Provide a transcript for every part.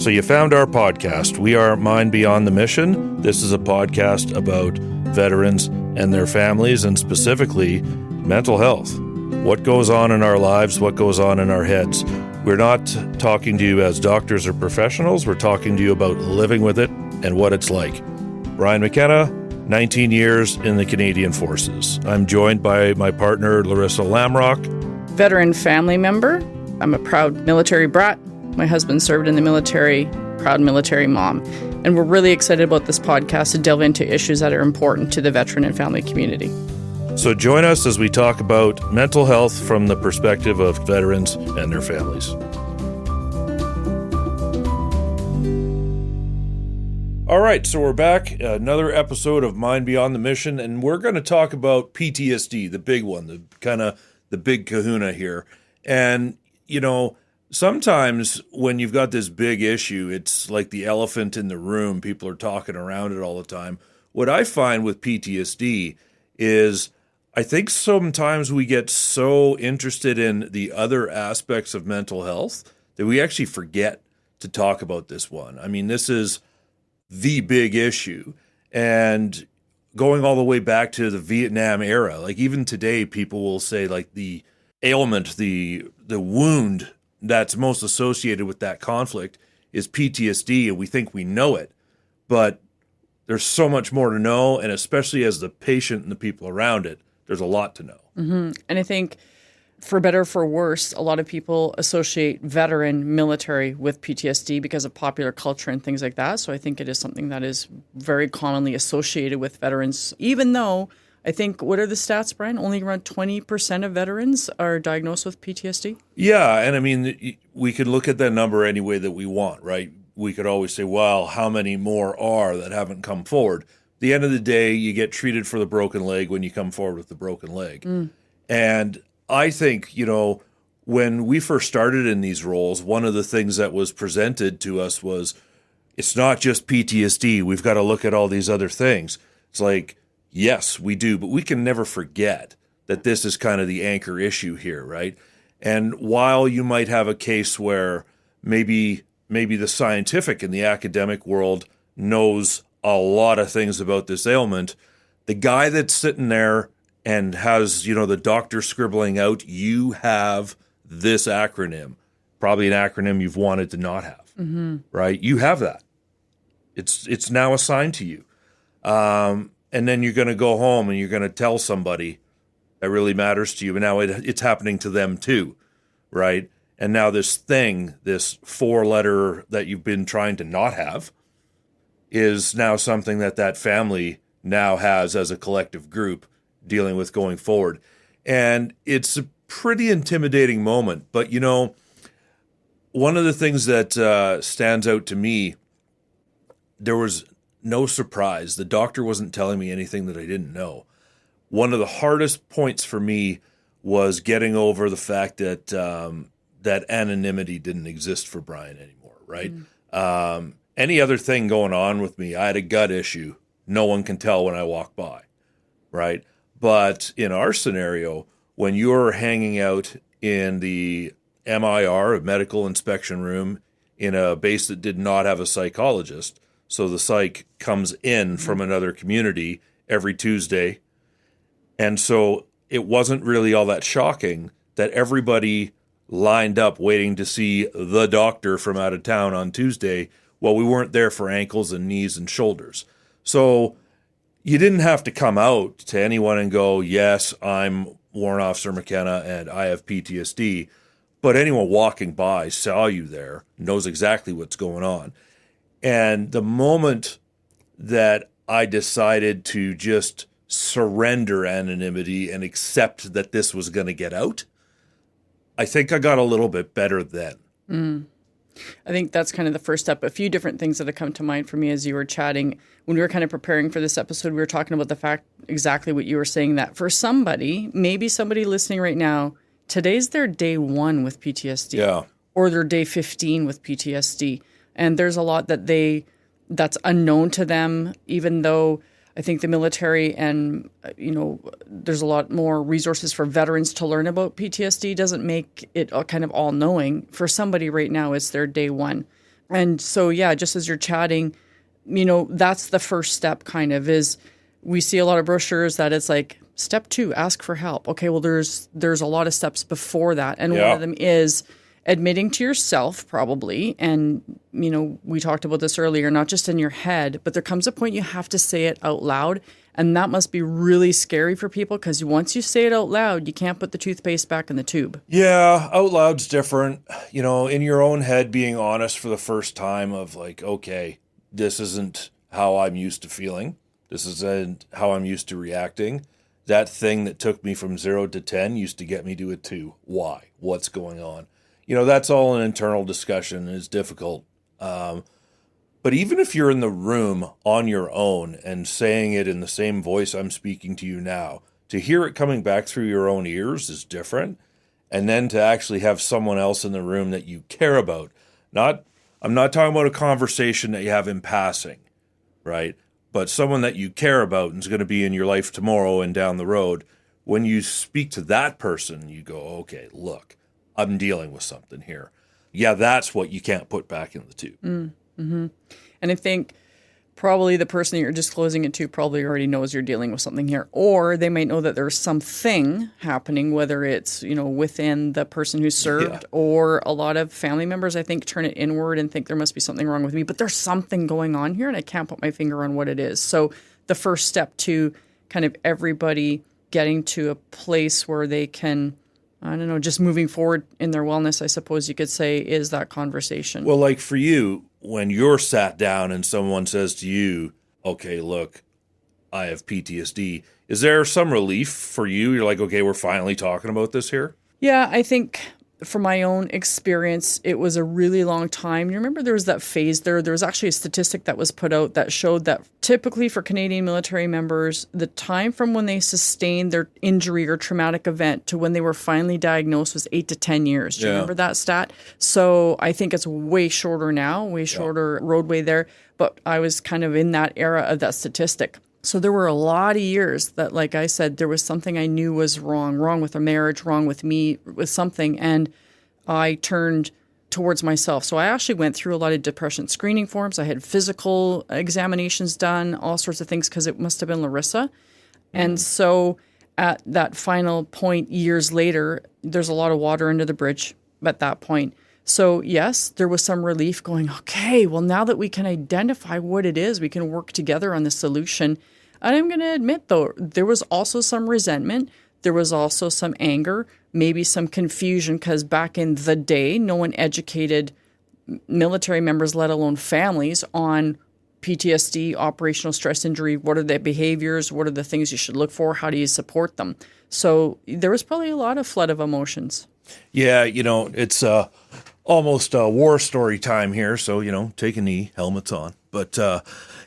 So you found our podcast. We are Mind Beyond the Mission. This is a podcast about veterans and their families, and specifically mental health. What goes on in our lives, what goes on in our heads. We're not talking to you as doctors or professionals. We're talking to you about living with it and what it's like. Brian McKenna, 19 years in the Canadian Forces. I'm joined by my partner, Laryssa Lamrock. Veteran family member. I'm a proud military brat. My husband served in the military, proud military mom. And we're really excited about this podcast to delve into issues that are important to the veteran and family community. So join us as we talk about mental health from the perspective of veterans and their families. All right, so we're back. Another episode of Mind Beyond the Mission, and we're going to talk about PTSD, the big one, the big kahuna here. And, you know, sometimes when you've got this big issue, it's like the elephant in the room. People are talking around it all the time. What I find with PTSD is I think sometimes we get so interested in the other aspects of mental health that we actually forget to talk about this one. I mean, this is the big issue. And going all the way back to the Vietnam era, like even today, people will say like the ailment, the wound that's most associated with that conflict is PTSD, and we think we know it, but there's so much more to know, and especially as the patient and the people around it, there's a lot to know. Mm-hmm. And I think, for better or for worse, a lot of people associate veteran military with PTSD because of popular culture and things like that. So I think it is something that is very commonly associated with veterans, even though I think, what are the stats, Brian? Only around 20% of veterans are diagnosed with PTSD? Yeah, and I mean, we could look at that number any way that we want, right? We could always say, well, how many more are that haven't come forward? At the end of the day, you get treated for the broken leg when you come forward with the broken leg. And I think, you know, when we first started in these roles, one of the things that was presented to us was, it's not just PTSD. We've got to look at all these other things. It's like, yes, we do, but we can never forget that this is kind of the anchor issue here, right? And while you might have a case where maybe the scientific and the academic world knows a lot of things about this ailment, the guy that's sitting there and has, you know, the doctor scribbling out, you have this acronym, probably an acronym you've wanted to not have, right? You have that. It's now assigned to you. And then you're going to go home and you're going to tell somebody that really matters to you. And now it's happening to them too, right? And now this thing, this 4-letter that you've been trying to not have, is now something that family now has as a collective group dealing with going forward. And it's a pretty intimidating moment. But, you know, one of the things that stands out to me, there was no surprise. The doctor wasn't telling me anything that I didn't know. One of the hardest points for me was getting over the fact that that anonymity didn't exist for Brian anymore, right? Any other thing going on with me, I had a gut issue. No one can tell when I walk by, right? But in our scenario, when you're hanging out in the MIR, a medical inspection room, in a base that did not have a psychologist, so the psych comes in from another community every Tuesday. And so it wasn't really all that shocking that everybody lined up waiting to see the doctor from out of town on Tuesday. Well, we weren't there for ankles and knees and shoulders. So you didn't have to come out to anyone and go, yes, I'm Warrant Officer McKenna and I have PTSD. But anyone walking by saw you there, knows exactly what's going on. And the moment that I decided to just surrender anonymity and accept that this was going to get out, I think I got a little bit better then. I think that's kind of the first step. A few different things that have come to mind for me as you were chatting. When we were kind of preparing for this episode, we were talking about the fact exactly what you were saying, that for somebody, maybe somebody listening right now, today's their day 1 with PTSD. Yeah. Or their day 15 with PTSD. And there's a lot that's unknown to them, even though I think the military and, there's a lot more resources for veterans to learn about PTSD doesn't make it kind of all-knowing. For somebody right now, it's their day 1. And so, yeah, just as you're chatting, that's the first step kind of is we see a lot of brochures that it's like step 2, ask for help. Okay, well, there's a lot of steps before that. And one of them is admitting to yourself probably. And, we talked about this earlier, not just in your head, but there comes a point you have to say it out loud. And that must be really scary for people because once you say it out loud, you can't put the toothpaste back in the tube. Yeah, out loud's different. In your own head, being honest for the first time of like, okay, this isn't how I'm used to feeling. This isn't how I'm used to reacting. That thing that took me from 0 to 10 used to get me to a 2. Why? What's going on? That's all an internal discussion and is difficult. But even if you're in the room on your own and saying it in the same voice I'm speaking to you now, to hear it coming back through your own ears is different. And then to actually have someone else in the room that you care about. I'm not talking about a conversation that you have in passing, right? But someone that you care about and is going to be in your life tomorrow and down the road. When you speak to that person, you go, okay, look, I'm dealing with something here. Yeah, that's what you can't put back in the tube. Mm-hmm. And I think probably the person that you're disclosing it to probably already knows you're dealing with something here. Or they might know that there's something happening, whether it's, within the person who's served or a lot of family members, I think, turn it inward and think there must be something wrong with me. But there's something going on here and I can't put my finger on what it is. So the first step to kind of everybody getting to a place where they can, just moving forward in their wellness, I suppose you could say, is that conversation. Well, like for you, when you're sat down and someone says to you, okay, look, I have PTSD, is there some relief for you? You're like, okay, we're finally talking about this here? Yeah, I think from my own experience, it was a really long time. You remember there was that phase there. There was actually a statistic that was put out that showed that typically for Canadian military members, the time from when they sustained their injury or traumatic event to when they were finally diagnosed was 8 to 10 years. Do you remember that stat? So I think it's way shorter now, way shorter roadway there. But I was kind of in that era of that statistic. So there were a lot of years that, like I said, there was something I knew was wrong with a marriage, wrong with me, with something. And I turned towards myself. So I actually went through a lot of depression screening forms. I had physical examinations done, all sorts of things, because it must have been Laryssa. And so at that final point, years later, there's a lot of water under the bridge at that point. So yes, there was some relief going, okay, well, now that we can identify what it is, we can work together on the solution. And I'm going to admit, though, there was also some resentment. There was also some anger, maybe some confusion, because back in the day, no one educated military members, let alone families, on PTSD, operational stress injury. What are the behaviors? What are the things you should look for? How do you support them? So there was probably a lot of flood of emotions. Yeah, it's almost a war story time here. So, take a knee, helmets on. But,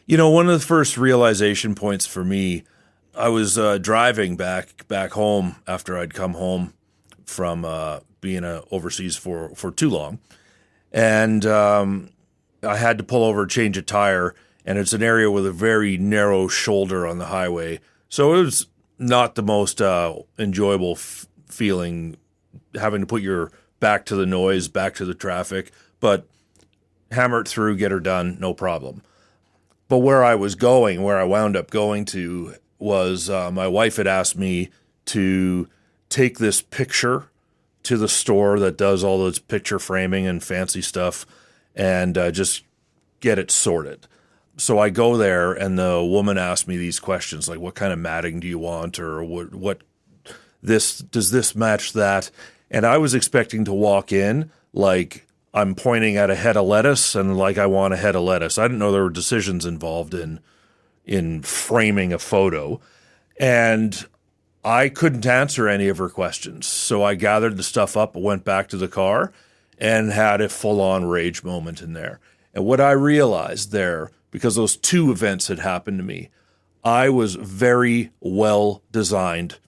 one of the first realization points for me, I was driving back home after I'd come home from being overseas for too long. And I had to pull over, change a tire. And it's an area with a very narrow shoulder on the highway. So it was not the most enjoyable feeling having to put your back to the noise, back to the traffic, but hammer it through, get her done, no problem. But where I wound up going to was my wife had asked me to take this picture to the store that does all those picture framing and fancy stuff and just get it sorted. So I go there and the woman asked me these questions like, what kind of matting do you want? Or what does this match that? And I was expecting to walk in like I'm pointing at a head of lettuce and like I want a head of lettuce. I didn't know there were decisions involved in framing a photo. And I couldn't answer any of her questions. So I gathered the stuff up, went back to the car, and had a full-on rage moment in there. And what I realized there, because those two events had happened to me, I was very well designed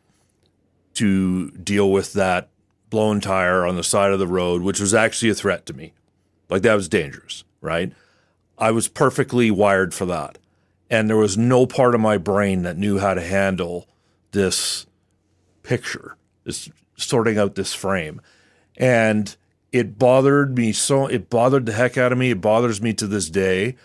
to deal with that blown tire on the side of the road, which was actually a threat to me. Like, that was dangerous, right? I was perfectly wired for that. And there was no part of my brain that knew how to handle this picture, this sorting out this frame. And it bothered me it bothered the heck out of me. It bothers me to this day.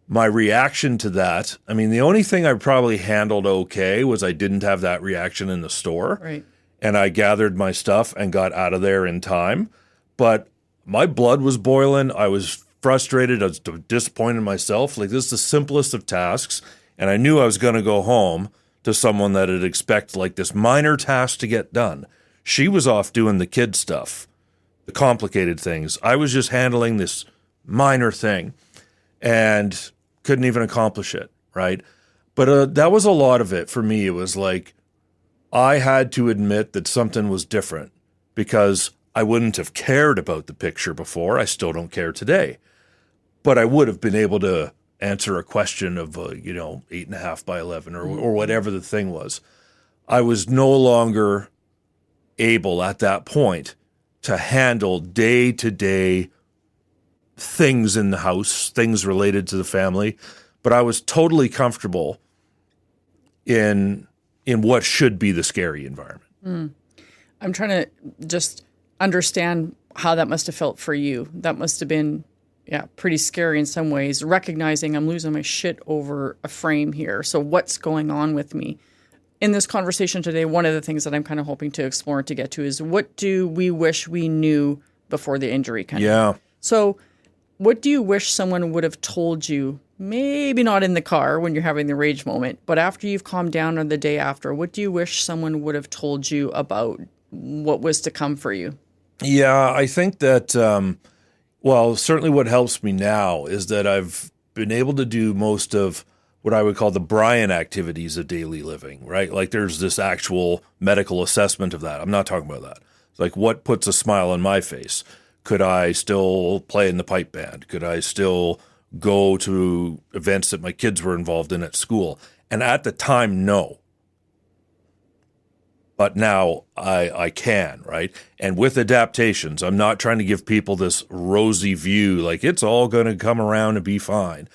My reaction to that, I mean, the only thing I probably handled okay was I didn't have that reaction in the store. Right. And I gathered my stuff and got out of there in time. But my blood was boiling. I was frustrated. I was disappointed in myself. Like, this is the simplest of tasks. And I knew I was going to go home to someone that had expected like this minor task to get done. She was off doing the kid stuff, the complicated things. I was just handling this minor thing and couldn't even accomplish it, right? But that was a lot of it for me. It was like I had to admit that something was different because I wouldn't have cared about the picture before. I still don't care today. But I would have been able to answer a question of, 8.5 by 11 or whatever the thing was. I was no longer able at that point to handle day-to-day things in the house, things related to the family. But I was totally comfortable in what should be the scary environment. I'm trying to just understand how that must have felt for you. That must have been, pretty scary in some ways, recognizing I'm losing my shit over a frame here. So what's going on with me? In this conversation today, one of the things that I'm kind of hoping to explore and to get to is what do we wish we knew before the injury? So what do you wish someone would have told you? Maybe not in the car when you're having the rage moment, but after you've calmed down or the day after, what do you wish someone would have told you about what was to come for you? Yeah, I think that, certainly what helps me now is that I've been able to do most of what I would call the Brian activities of daily living, right? Like there's this actual medical assessment of that. I'm not talking about that. It's like what puts a smile on my face? Could I still play in the pipe band? Could I still go to events that my kids were involved in at school? And at the time, no. But now I can, right? And with adaptations, I'm not trying to give people this rosy view, like it's all going to come around and be fine.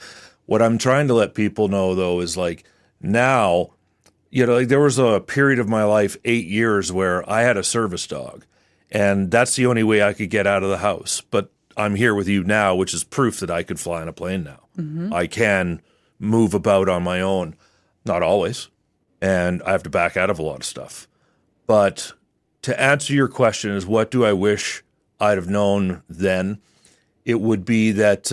What I'm trying to let people know, though, is like now, there was a period of my life, 8 years, where I had a service dog. And that's the only way I could get out of the house. But I'm here with you now, which is proof that I could fly on a plane now. Mm-hmm. I can move about on my own. Not always. And I have to back out of a lot of stuff. But to answer your question is what do I wish I'd have known then? It would be that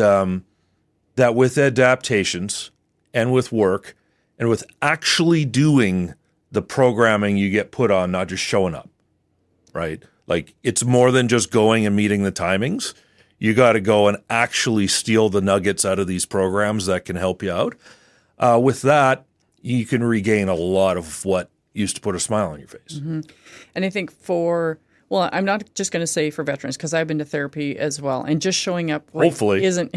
that with adaptations and with work and with actually doing the programming you get put on, not just showing up, right? Like it's more than just going and meeting the timings. You got to go and actually steal the nuggets out of these programs that can help you out. With that, you can regain a lot of what used to put a smile on your face. Mm-hmm. And I think I'm not just going to say for veterans because I've been to therapy as well. And just showing up hopefully isn't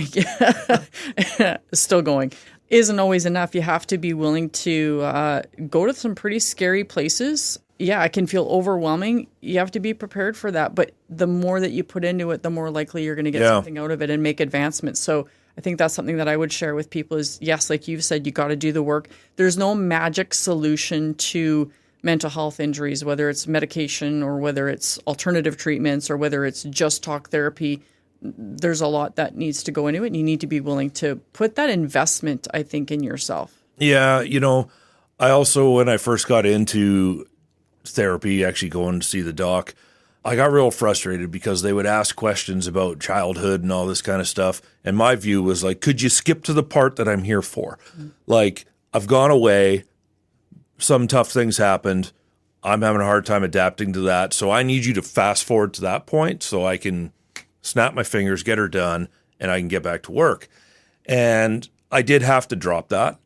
still going, isn't always enough. You have to be willing to go to some pretty scary places. Yeah, it can feel overwhelming. You have to be prepared for that. But the more that you put into it, the more likely you're going to get something out of it and make advancements. So I think that's something that I would share with people is, yes, like you've said, you got to do the work. There's no magic solution to mental health injuries, whether it's medication or whether it's alternative treatments or whether it's just talk therapy. There's a lot that needs to go into it, and you need to be willing to put that investment, I think, in yourself. Yeah, I also, when I first got into therapy, actually going to see the doc, I got real frustrated because they would ask questions about childhood and all this kind of stuff. And my view was like, could you skip to the part that I'm here for? Mm-hmm. Like, I've gone away. Some tough things happened. I'm having a hard time adapting to that. So I need you to fast forward to that point so I can snap my fingers, get her done, and I can get back to work. And I did have to drop that.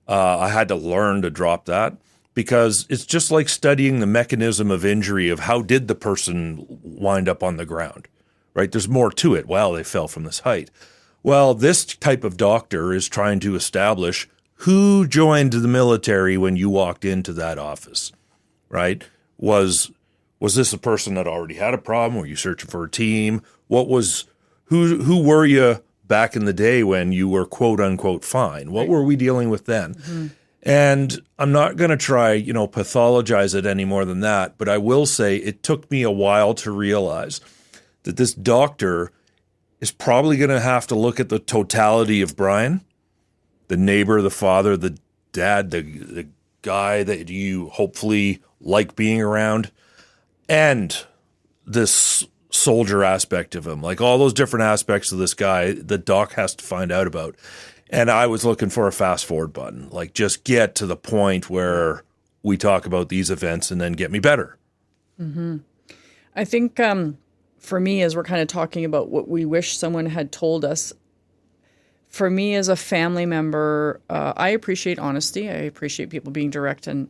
I had to learn to drop that. Because it's just like studying the mechanism of injury of how did the person wind up on the ground, right? There's more to it. Well, they fell from this height. Well, this type of doctor is trying to establish who joined the military when you walked into that office, right? Was this a person that already had a problem? Were you searching for a team? Who were you back in the day when you were quote unquote fine? What were we dealing with then? Mm-hmm. And I'm not going to try, pathologize it any more than that, but I will say it took me a while to realize that this doctor is probably going to have to look at the totality of Brian, the neighbor, the father, the dad, the guy that you hopefully like being around, and this soldier aspect of him, like all those different aspects of this guy the doc has to find out about. And I was looking for a fast forward button, like just get to the point where we talk about these events and then get me better. Mm-hmm. I think for me, as we're kind of talking about what we wish someone had told us, for me as a family member, I appreciate honesty. I appreciate people being direct, and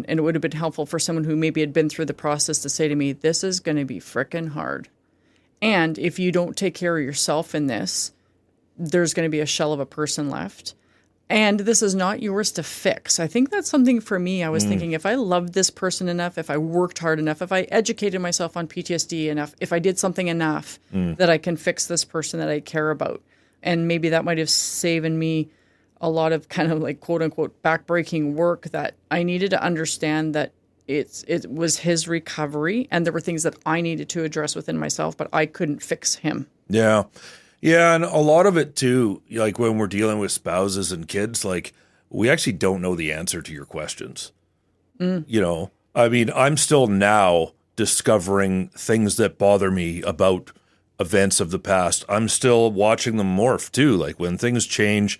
it would have been helpful for someone who maybe had been through the process to say to me, this is going to be frickin' hard. And if you don't take care of yourself in this, there's going to be a shell of a person left. And this is not yours to fix. I think that's something for me. I was thinking, if I loved this person enough, if I worked hard enough, if I educated myself on PTSD enough, if I did something enough that I can fix this person that I care about. And maybe that might have saved me a lot of kind of like quote unquote backbreaking work that I needed to understand that it was his recovery and there were things that I needed to address within myself, but I couldn't fix him. Yeah. Yeah, and a lot of it too, like when we're dealing with spouses and kids, like we actually don't know the answer to your questions. You know, I mean, I'm still now discovering things that bother me about events of the past. I'm still watching them morph too, like when things change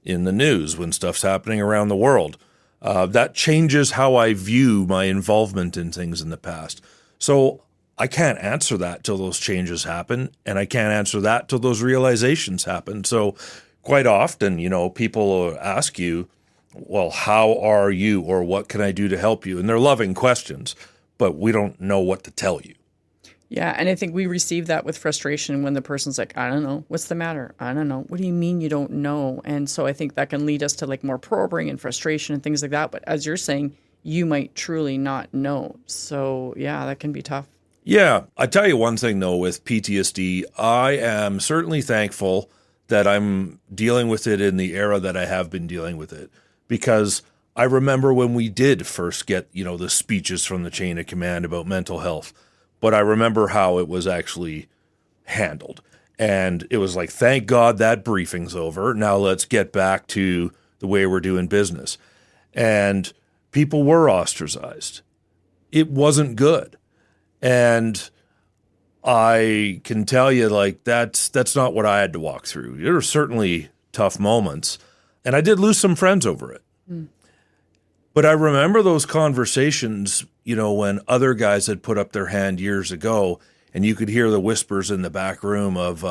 in the news, when stuff's happening around the world. That changes how I view my involvement in things in the past. So I can't answer that till those changes happen, and I can't answer that till those realizations happen. So quite often, you know, people will ask you, well, how are you, or what can I do to help you? And they're loving questions, but we don't know what to tell you. Yeah, and I think we receive that with frustration when the person's like, I don't know, what's the matter? I don't know. What do you mean you don't know? And so I think that can lead us to like more probing and frustration and things like that. But as you're saying, you might truly not know. So yeah, that can be tough. Yeah, I tell you one thing though, with PTSD, I am certainly thankful that I'm dealing with it in the era that I have been dealing with it, because I remember when we did first get, you know, the speeches from the chain of command about mental health, but I remember how it was actually handled. And it was like, thank God that briefing's over. Now let's get back to the way we're doing business. And people were ostracized. It wasn't good. And I can tell you, like, that's not what I had to walk through. There were certainly tough moments, and I did lose some friends over it. But I remember those conversations, you know, when other guys had put up their hand years ago, and you could hear the whispers in the back room of,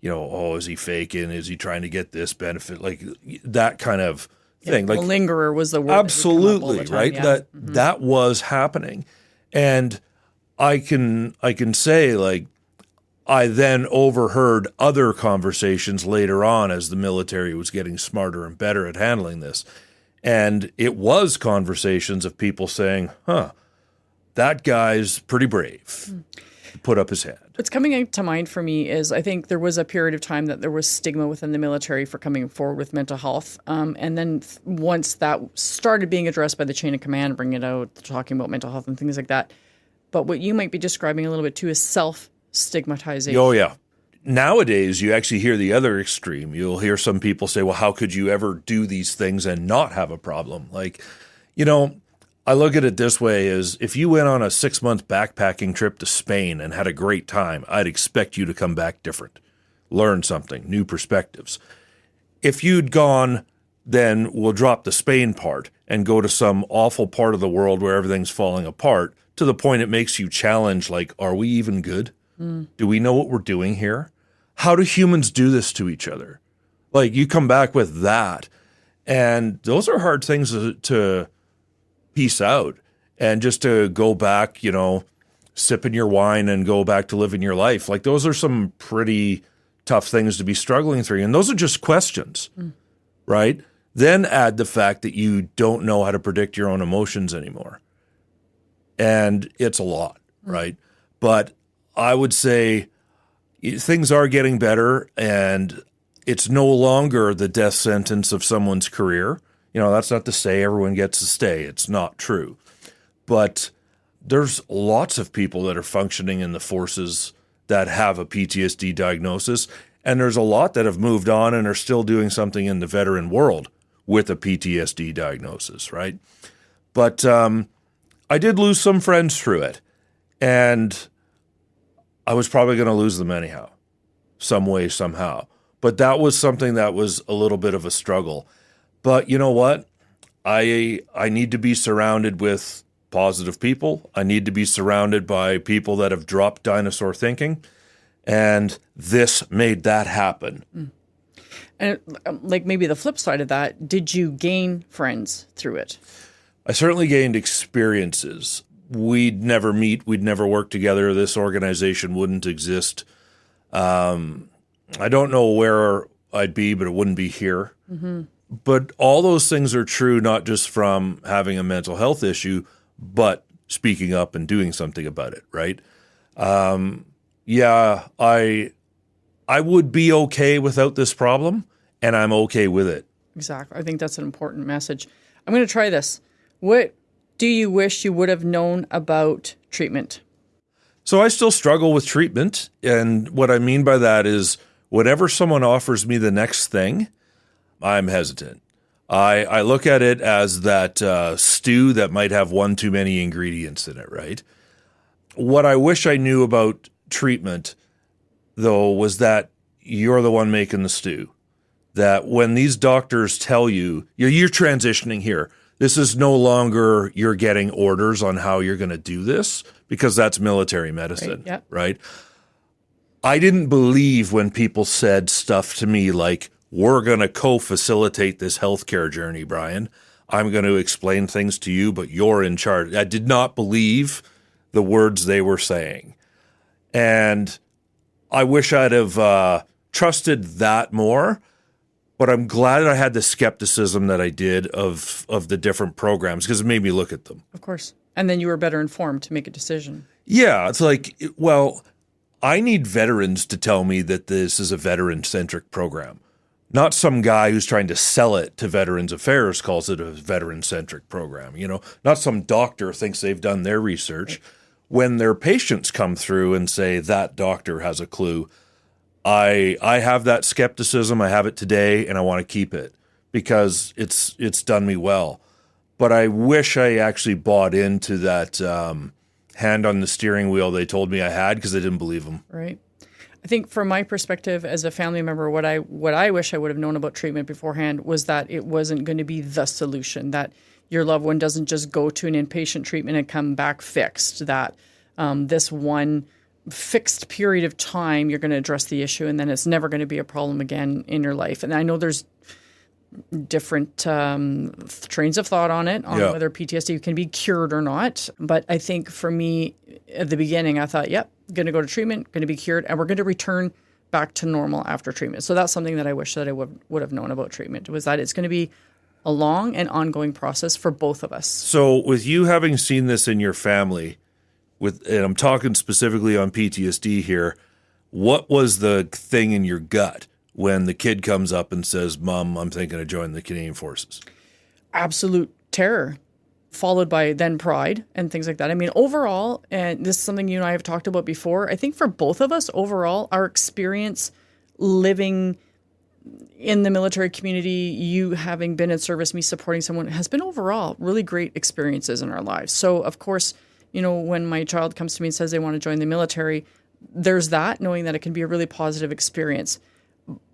you know, oh, is he faking? Is he trying to get this benefit? Like that kind of thing. Yeah, like lingerer was the word. absolutely, that right? Yeah. That was happening. And I can say, like, I then overheard other conversations later on as the military was getting smarter and better at handling this. And it was conversations of people saying, that guy's pretty brave to put up his hand. What's coming to mind for me is I think there was a period of time that there was stigma within the military for coming forward with mental health. And then once that started being addressed by the chain of command, bringing it out, talking about mental health and things like that. But what you might be describing a little bit too is self-stigmatization. Oh, yeah. Nowadays, you actually hear the other extreme. You'll hear some people say, well, how could you ever do these things and not have a problem? Like, you know, I look at it this way as if you went on a 6-month backpacking trip to Spain and had a great time, I'd expect you to come back different, learn something, new perspectives. If you'd gone, then we'll drop the Spain part and go to some awful part of the world where everything's falling apart to the point it makes you challenge, like, are we even good? Do we know what we're doing here? How do humans do this to each other? Like, you come back with that, and those are hard things to piece out, and just to go back, you know, sipping your wine and go back to living your life. Like, those are some pretty tough things to be struggling through, and those are just questions, right? Then add the fact that you don't know how to predict your own emotions anymore. And it's a lot, right? But I would say things are getting better, and it's no longer the death sentence of someone's career. You know, that's not to say everyone gets to stay. It's not true. But there's lots of people that are functioning in the forces that have a PTSD diagnosis. And there's a lot that have moved on and are still doing something in the veteran world with a PTSD diagnosis, right? But I did lose some friends through it. And I was probably going to lose them anyhow, some way, somehow. But that was something that was a little bit of a struggle. But you know what? I need to be surrounded with positive people. I need to be surrounded by people that have dropped dinosaur thinking. And this made that happen. And like maybe the flip side of that, did you gain friends through it? I certainly gained experiences. We'd never meet. We'd never work together. This organization wouldn't exist. I don't know where I'd be, but it wouldn't be here. Mm-hmm. But all those things are true, not just from having a mental health issue, but speaking up and doing something about it, right? Yeah, I would be okay without this problem, and I'm okay with it. Exactly. I think that's an important message. I'm going to try this. What do you wish you would have known about treatment? So I still struggle with treatment, and what I mean by that is whenever someone offers me the next thing, I'm hesitant. I look at it as that stew that might have one too many ingredients in it, right? What I wish I knew about treatment, though, was that you're the one making the stew. That when these doctors tell you, you're transitioning here, this is no longer you're getting orders on how you're going to do this, because that's military medicine, right? Yep. Right? I didn't believe when people said stuff to me like, we're going to co-facilitate this healthcare journey, Brian. I'm going to explain things to you, but you're in charge. I did not believe the words they were saying. And I wish I'd have trusted that more, but I'm glad I had the skepticism that I did of the different programs, because it made me look at them. Of course. And then you were better informed to make a decision. Yeah, it's like, well, I need veterans to tell me that this is a veteran-centric program. Not some guy who's trying to sell it to Veterans Affairs calls it a veteran-centric program. You know, not some doctor thinks they've done their research. Right. When their patients come through and say that doctor has a clue, I have that skepticism. I have it today, and I want to keep it because it's done me well. But I wish I actually bought into that hand on the steering wheel they told me I had, because I didn't believe them. Right. I think from my perspective as a family member, what I wish I would have known about treatment beforehand was that it wasn't going to be the solution, that your loved one doesn't just go to an inpatient treatment and come back fixed, that this one fixed period of time you're going to address the issue and then it's never going to be a problem again in your life. And I know there's different trains of thought on it, on whether PTSD can be cured or not. But I think for me, at the beginning, I thought, yep, going to go to treatment, going to be cured, and we're going to return back to normal after treatment. So that's something that I wish that I would have known about treatment, was that it's going to be a long and ongoing process for both of us. So with you having seen this in your family, and I'm talking specifically on PTSD here, what was the thing in your gut when the kid comes up and says, Mom, I'm thinking of joining the Canadian Forces? Absolute terror, followed by then pride and things like that. I mean, overall, and this is something you and I have talked about before, I think for both of us, overall, our experience living in the military community, you having been in service, me supporting someone, has been overall really great experiences in our lives. So, of course, you know, when my child comes to me and says they want to join the military, there's that, knowing that it can be a really positive experience.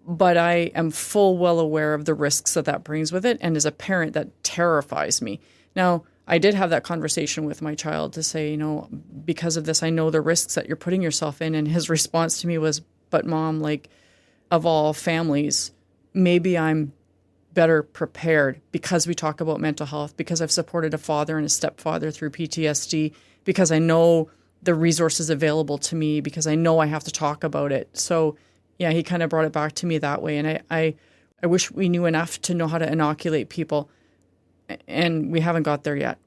But I am full well aware of the risks that brings with it. And as a parent, that terrifies me. Now, I did have that conversation with my child to say, you know, because of this, I know the risks that you're putting yourself in. And his response to me was, but Mom, like, of all families, maybe I'm better prepared because we talk about mental health, because I've supported a father and a stepfather through PTSD, because I know the resources available to me, because I know I have to talk about it. So yeah, he kind of brought it back to me that way. And I wish we knew enough to know how to inoculate people, and we haven't got there yet.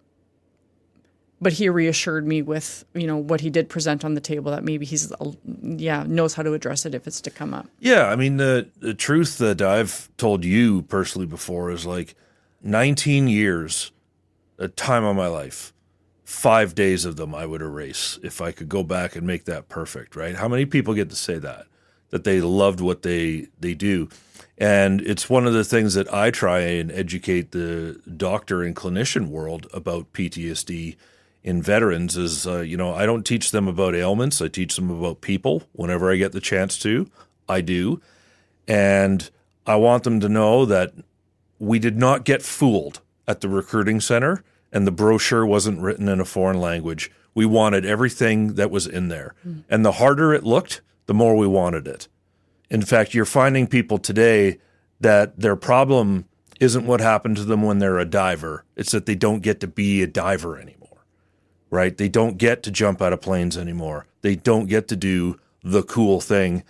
But he reassured me with, you know, what he did present on the table, that maybe he's, knows how to address it if it's to come up. Yeah, I mean, the truth that I've told you personally before is like 19 years, a time of my life, 5 days of them I would erase if I could go back and make that perfect, right? How many people get to say that they loved what they do? And it's one of the things that I try and educate the doctor and clinician world about PTSD in veterans is, I don't teach them about ailments. I teach them about people whenever I get the chance to. I do. And I want them to know that we did not get fooled at the recruiting center, and the brochure wasn't written in a foreign language. We wanted everything that was in there. And the harder it looked, the more we wanted it. In fact, you're finding people today that their problem isn't what happened to them when they're a diver. It's that they don't get to be a diver anymore, right? They don't get to jump out of planes anymore. They don't get to do the cool thing.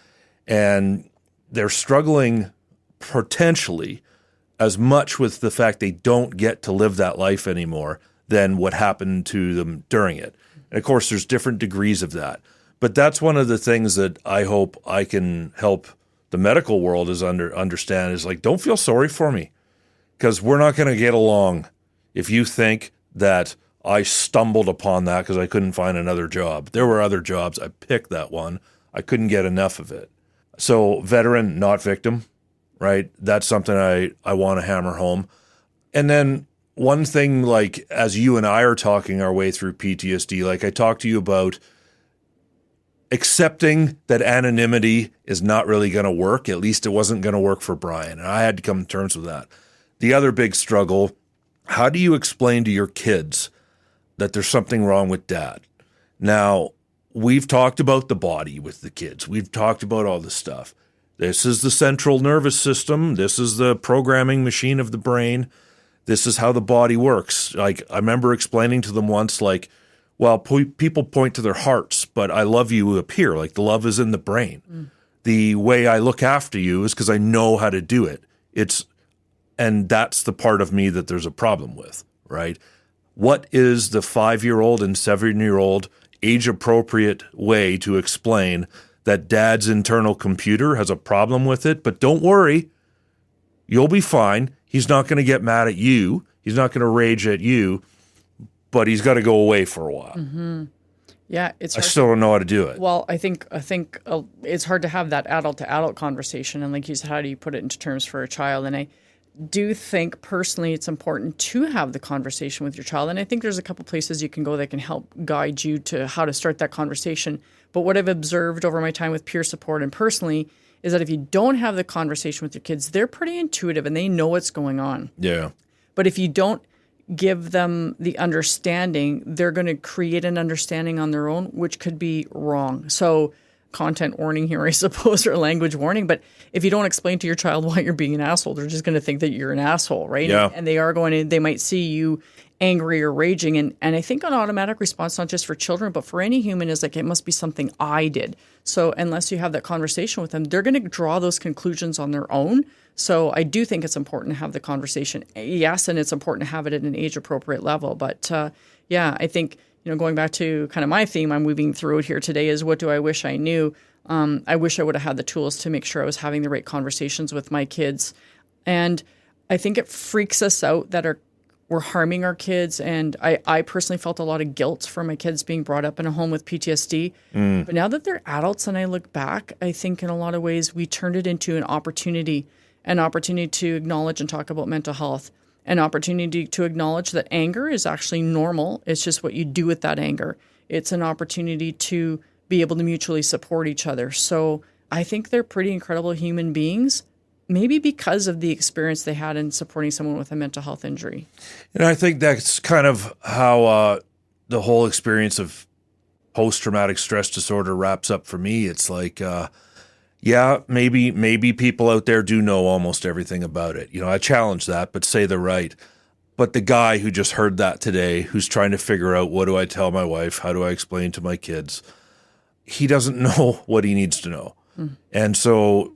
And they're struggling potentially as much with the fact they don't get to live that life anymore than what happened to them during it. And of course, there's different degrees of that. But that's one of the things that I hope I can help the medical world understand is like, don't feel sorry for me, because we're not going to get along if you think that I stumbled upon that because I couldn't find another job. There were other jobs. I picked that one. I couldn't get enough of it. So veteran, not victim, right? That's something I want to hammer home. And then one thing, like as you and I are talking our way through PTSD, like I talked to you about accepting that anonymity is not really going to work. At least it wasn't going to work for Brian. And I had to come to terms with that. The other big struggle, how do you explain to your kids that there's something wrong with dad? Now, we've talked about the body with the kids. We've talked about all this stuff. This is the central nervous system. This is the programming machine of the brain. This is how the body works. Like I remember explaining to them once, like, well, people point to their hearts, but I love you up here. Like the love is in the brain. The way I look after you is because I know how to do it. And that's the part of me that there's a problem with, right? What is the 5-year-old and 7-year-old age-appropriate way to explain that dad's internal computer has a problem with it? But don't worry, you'll be fine. He's not going to get mad at you. He's not going to rage at you. But he's got to go away for a while. Mm-hmm. Yeah, I still don't know how to do it. Well, I think it's hard to have that adult-to-adult conversation. And like you said, how do you put it into terms for a child? And I do think personally it's important to have the conversation with your child. And I think there's a couple places you can go that can help guide you to how to start that conversation. But what I've observed over my time with peer support and personally is that if you don't have the conversation with your kids, they're pretty intuitive and they know what's going on. Yeah. But if you don't give them the understanding, they're going to create an understanding on their own, which could be wrong. So content warning here, I suppose, or language warning. But if you don't explain to your child why you're being an asshole, they're just going to think that you're an asshole, right? Yeah. And they might see you angry or raging. And I think an automatic response, not just for children, but for any human, is like, it must be something I did. So unless you have that conversation with them, they're going to draw those conclusions on their own. So I do think it's important to have the conversation. Yes, and it's important to have it at an age-appropriate level. But I think, going back to kind of my theme, I'm moving through it here today, is what do I wish I knew? I wish I would have had the tools to make sure I was having the right conversations with my kids. And I think it freaks us out that we're harming our kids. And I personally felt a lot of guilt for my kids being brought up in a home with PTSD. But now that they're adults and I look back, I think in a lot of ways we turned it into an opportunity to acknowledge and talk about mental health, an opportunity to acknowledge that anger is actually normal. It's just what you do with that anger. It's an opportunity to be able to mutually support each other. So I think they're pretty incredible human beings, maybe because of the experience they had in supporting someone with a mental health injury. And I think that's kind of how the whole experience of post-traumatic stress disorder wraps up for me. It's like, maybe people out there do know almost everything about it. I challenge that, but say they're right. But the guy who just heard that today, who's trying to figure out, what do I tell my wife? How do I explain to my kids? He doesn't know what he needs to know. And so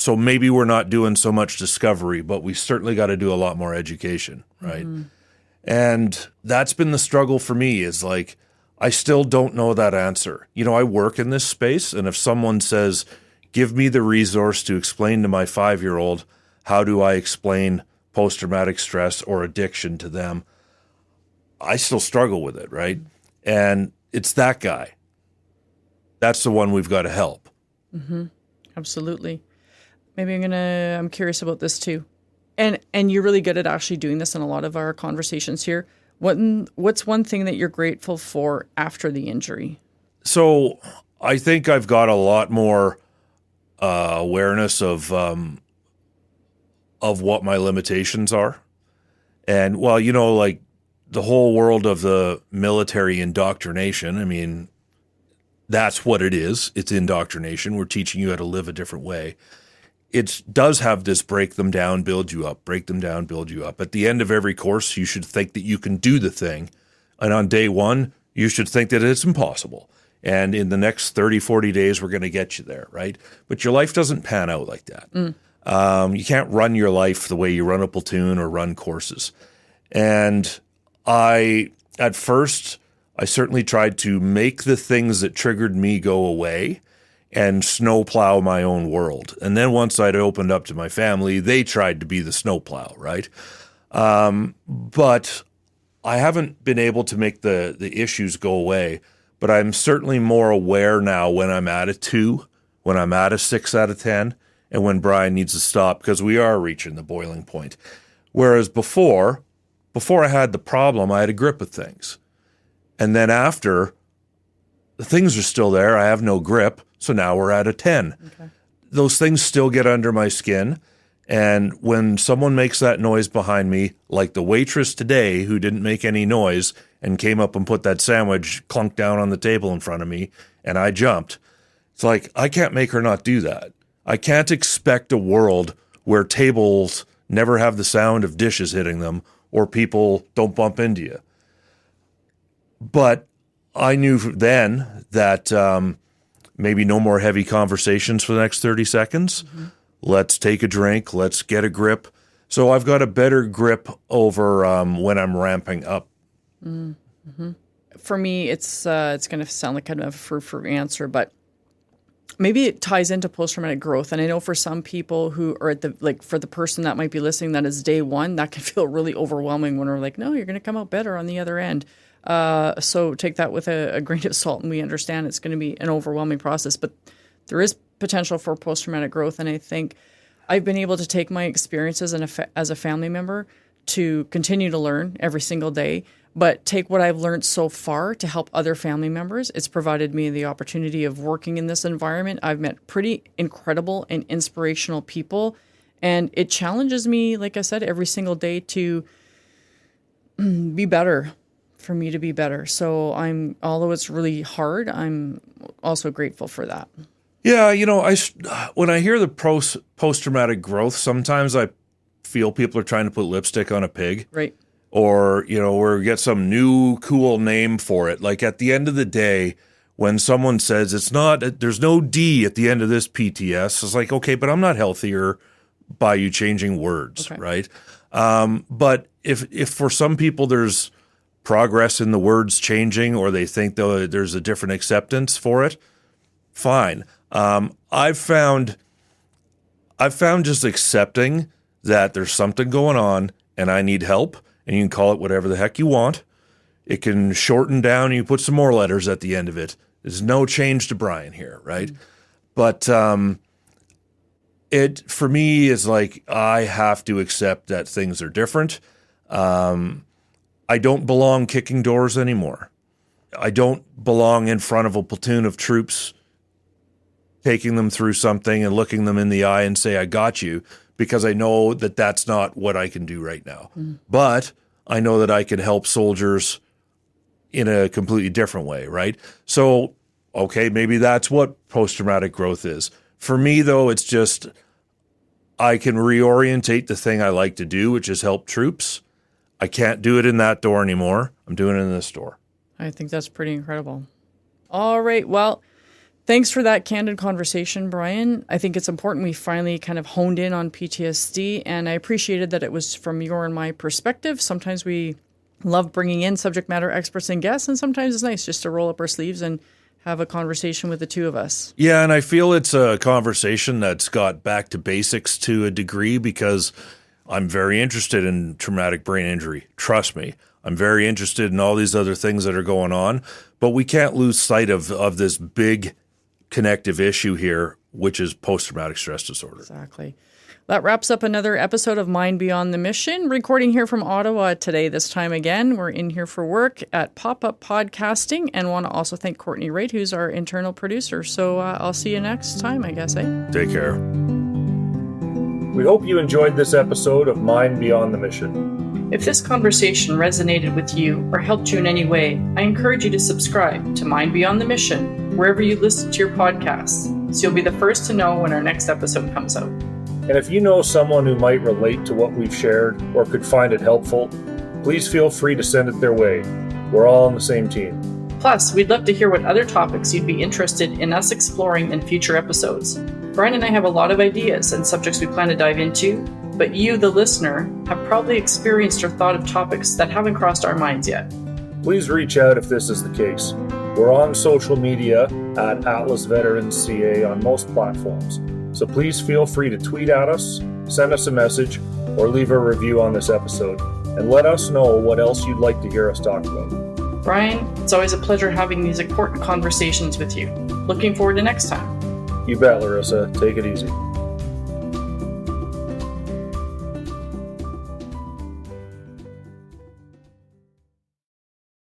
maybe we're not doing so much discovery, but we certainly got to do a lot more education, right? And that's been the struggle for me, is like, I still don't know that answer. I work in this space, and if someone says, give me the resource to explain to my 5-year-old, how do I explain post-traumatic stress or addiction to them? I still struggle with it, right? And it's that guy. That's the one we've got to help. Absolutely. Maybe I'm curious about this too. And you're really good at actually doing this in a lot of our conversations here. What's one thing that you're grateful for after the injury? So I think I've got a lot more awareness of what my limitations are. And well, like the whole world of the military indoctrination, I mean, that's what it is. It's indoctrination. We're teaching you how to live a different way. It does have this break them down, build you up, break them down, build you up. At the end of every course, you should think that you can do the thing. And on day one, you should think that it's impossible. And in the next 30, 40 days, we're going to get you there, right? But your life doesn't pan out like that. You can't run your life the way you run a platoon or run courses. And at first, I certainly tried to make the things that triggered me go away and snowplow my own world. And then once I'd opened up to my family, they tried to be the snowplow, right? But I haven't been able to make the issues go away. But I'm certainly more aware now when I'm at a 2, when I'm at a 6 out of 10, and when Brian needs to stop because we are reaching the boiling point. Whereas before I had the problem, I had a grip of things. And then after, the things are still there. I have no grip. So now we're at a 10. Okay. Those things still get under my skin. And when someone makes that noise behind me, like the waitress today who didn't make any noise and came up and put that sandwich clunk down on the table in front of me, and I jumped, it's like, I can't make her not do that. I can't expect a world where tables never have the sound of dishes hitting them or people don't bump into you. But I knew then that maybe no more heavy conversations for the next 30 seconds. Let's take a drink. Let's get a grip. So I've got a better grip over when I'm ramping up. For me, it's going to sound like kind of a frou-frou answer, but maybe it ties into post-traumatic growth. And I know for some people who are for the person that might be listening, that is day one, that can feel really overwhelming when we're like, no, you're going to come out better on the other end. So take that with a grain of salt, and we understand it's going to be an overwhelming process, but there is potential for post-traumatic growth. And I think I've been able to take my experiences as a family member to continue to learn every single day, but take what I've learned so far to help other family members. It's provided me the opportunity of working in this environment. I've met pretty incredible and inspirational people, and it challenges me, like I said, every single day to be better, for me to be better. So although it's really hard, I'm also grateful for that. Yeah, when I hear the post-traumatic growth, sometimes I feel people are trying to put lipstick on a pig. Right. Or, or get some new cool name for it. Like at the end of the day, when someone says there's no D at the end of this PTS, it's like, okay, but I'm not healthier by you changing words, okay, right? But if for some people there's progress in the words changing, or they think there's a different acceptance for it, fine. I've found just accepting that there's something going on and I need help, and you can call it whatever the heck you want. It can shorten down, and you put some more letters at the end of it. There's no change to Brian here, right? Mm-hmm. But it, for me, is like I have to accept that things are different. I don't belong kicking doors anymore. I don't belong in front of a platoon of troops, taking them through something and looking them in the eye and say, I got you, because I know that that's not what I can do right now. Mm. But I know that I can help soldiers in a completely different way, right? So, okay, maybe that's what post-traumatic growth is. For me, though, it's just I can reorientate the thing I like to do, which is help troops. I can't do it in that door anymore. I'm doing it in this door. I think that's pretty incredible. All right, well, thanks for that candid conversation, Brian. I think it's important we finally kind of honed in on PTSD, and I appreciated that it was from your and my perspective. Sometimes we love bringing in subject matter experts and guests, and sometimes it's nice just to roll up our sleeves and have a conversation with the two of us. Yeah, and I feel it's a conversation that's got back to basics to a degree, because I'm very interested in traumatic brain injury. Trust me. I'm very interested in all these other things that are going on, but we can't lose sight of this big connective issue here, which is post-traumatic stress disorder. Exactly. That wraps up another episode of Mind Beyond the Mission. Recording here from Ottawa today, this time again. We're in here for work at Pop-Up Podcasting, and want to also thank Courtney Wright, who's our internal producer. So I'll see you next time, I guess, eh? Take care. We hope you enjoyed this episode of Mind Beyond the Mission. If this conversation resonated with you or helped you in any way, I encourage you to subscribe to Mind Beyond the Mission wherever you listen to your podcasts, so you'll be the first to know when our next episode comes out. And if you know someone who might relate to what we've shared or could find it helpful, please feel free to send it their way. We're all on the same team. Plus, we'd love to hear what other topics you'd be interested in us exploring in future episodes. Brian and I have a lot of ideas and subjects we plan to dive into, but you, the listener, have probably experienced or thought of topics that haven't crossed our minds yet. Please reach out if this is the case. We're on social media at Atlas Veterans CA on most platforms. So please feel free to tweet at us, send us a message, or leave a review on this episode, and let us know what else you'd like to hear us talk about. Brian, it's always a pleasure having these important conversations with you. Looking forward to next time. You bet, Laryssa. Take it easy.